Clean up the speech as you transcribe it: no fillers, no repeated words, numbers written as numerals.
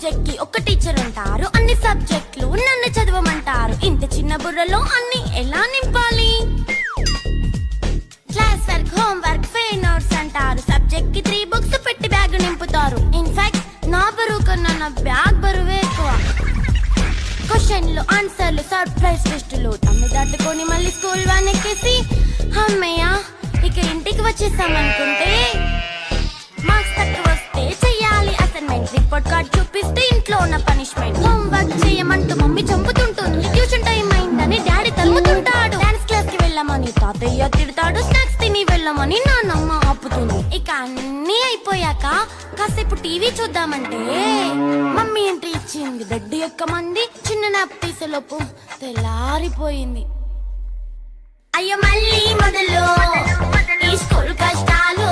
Subject కి ఒక teacher ఉంటారు, అన్ని సబ్జెక్టులు నన్ను చదవమంటారు. ఇంత చిన్న బుర్రలో అన్ని ఎలా నింపాలి? Class work, home work, fair notes అంటారు. సబ్జెక్ట్ కి 3 బుక్స్ పెట్టి బ్యాగ్ నింపుతారు. ఇన్ఫాక్ట్ నా బరువు కన్నా నా బ్యాగ్ బరువే ఎక్కువ. క్వశ్చన్లు, ఆన్సర్లు, సర్ప్రైజ్ టెస్టులు తమ్మి దాటుకొని మళ్ళీ స్కూల్ వ్యాన్ ఎక్కేసి అమ్మయ్య ఇక ఇంటికి వచ్చేసామనుకుంటే మార్క్స్ తక్కువ వస్తే చెయ్యాలి అసైన్మెంట్. రిపోర్ట్ కార్డ్ చూపిస్తే ఇంట్లో ఉన్న పనిష్మెంట్. హోమ్ వర్క్ చేయమంటూ మమ్మీ చంపుతుంటుంది. ట్యూషన్ టైం అయిందని డాడీ తరుముతుంటాడు. డాన్స్ క్లాస్ కి వెళ్ళమని తాతయ్య తిడతాడు. స్నాక్స్ తిని వెళ్ళమని నాన్నమ్మ ఆపుతుంది. ఇక అన్నీ అయిపోయాక కాసేపు టీవీ చూద్దామంటే మమ్మీ ఎంట్రీ ఇచ్చింది. బెడ్ ఎక్కమంది. చిన్న నాప్ తీసేలోపు తెల్లారిపోయింది. అయ్యో మళ్ళీ మొదలు ఈ స్కూల్ కష్టాలు.